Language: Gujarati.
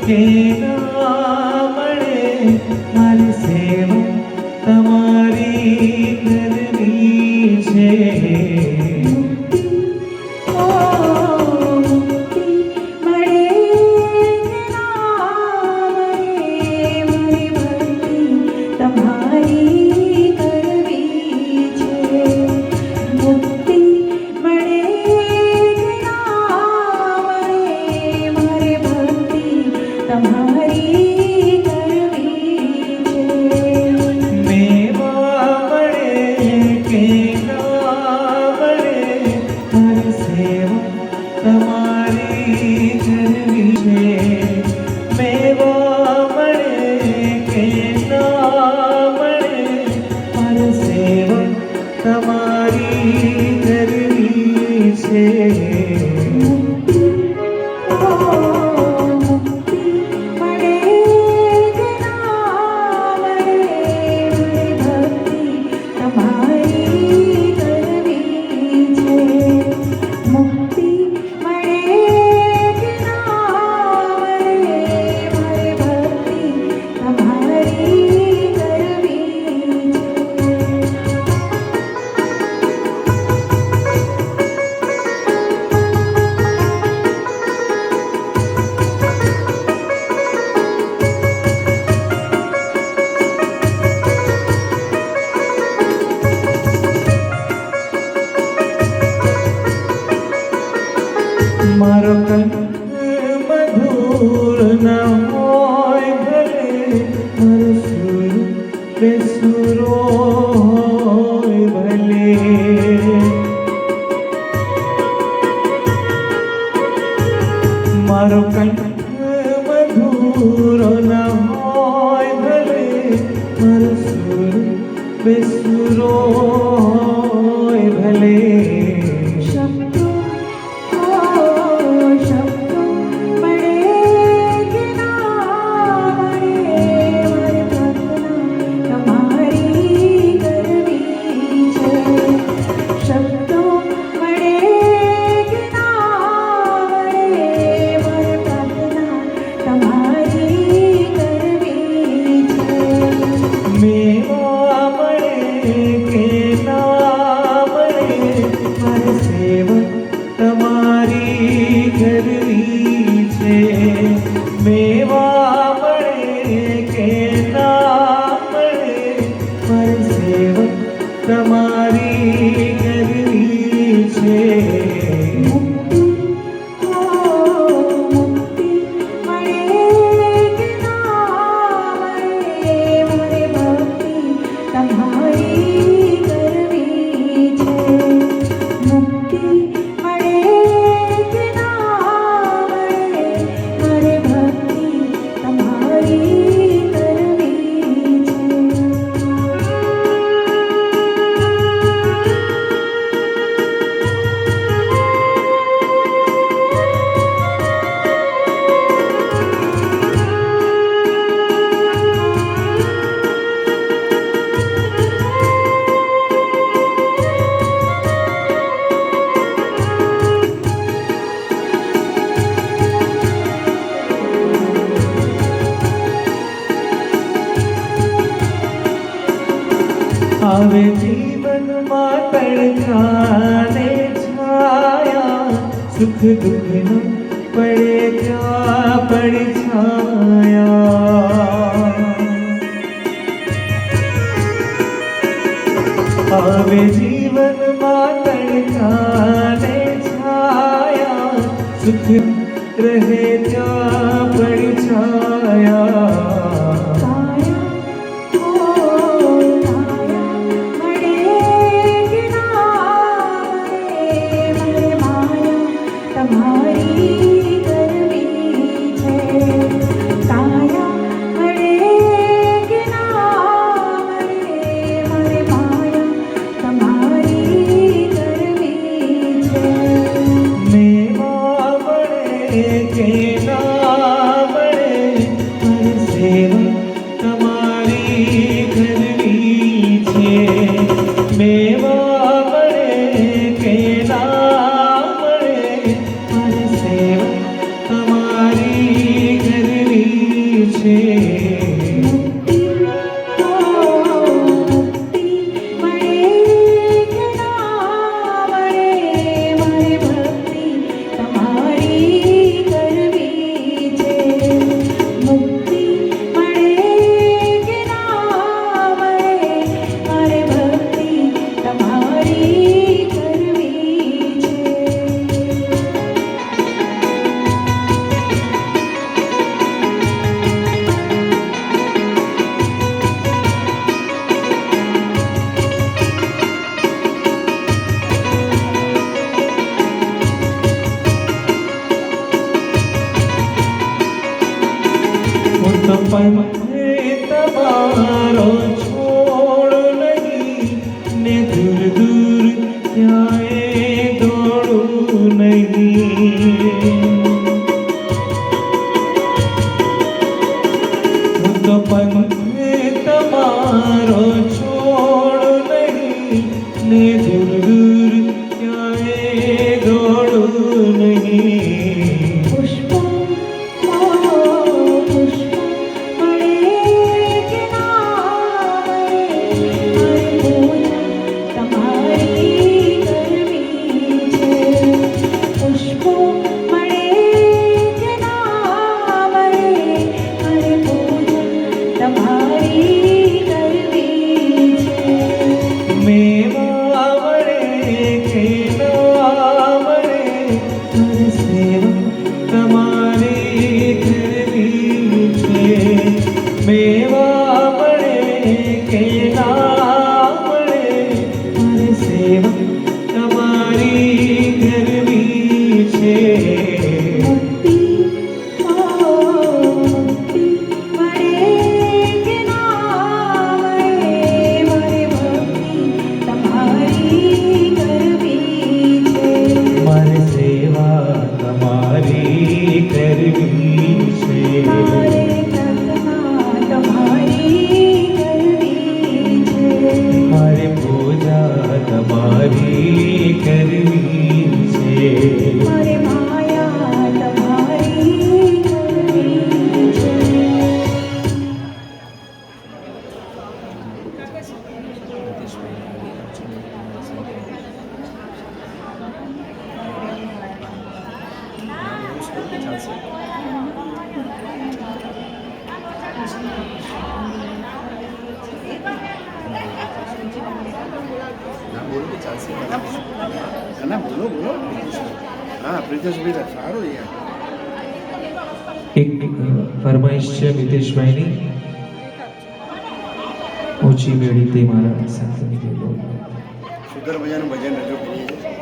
કે ના મળે મારી સેવા તમારી કરવી છે. મારો કંઠ મધુર ન હોય ભલે મારો સુર બેસુરો હોય ભલે. મારો કંઠ મધુર ન હોય ભલે મારો સુર બેસુરો હોય ભલે. મેવા મળે કે ના મળે મારી સેવા તમારી કરવી છે. આવે જીવનમાં તડકાને છાયા સુખ દુઃખનો પડે ત્યાં પડછાયા. આવે જીવનમાં તડકાને છાયા સુખ રહે ત્યાં પડછાયા. તમારી કરવી તો પંથે તમારો છોડ નહીં ને દૂર દૂર ક્યાંય દોડું નહીં. હું તો પંથે તમારો છોડ નહીં ને દૂર દૂર ક્યાંય દોડું નહીં. પુષ્પો પુષ્પો મળે કે ના મળે, તમારી કરવી છે. પુષ્પો મળે કે ના મળે, તમારી કરવી છે. મેવા મળે કે ના મળે, મારે સેવા તમારી કરવી છે. મેવા મળે કે ના મળે, મારે સેવા તમારી કરવી છે. મુક્તિ મુક્તિ મળે કે ના મળે, ભક્તિ તમારી કરવી છે. મારે સેવા તમારી કરવી છે. મારે પ્રાર્થના તમારી કરવી છે. મારે પૂજા તમારી કરવી છે. મારે માયા તમારી કરવી છે. બોલો કે ચાલશે ના બોલો બોલો હા પ્રિતેશભાઈ સારું યાર એક ફરમાઈશ છે મિતેશભાઈની. ઓછી મેળી તે મારા સંતની બોલ. સુંદર મજાનું ભજન રજૂ કરીએ છીએ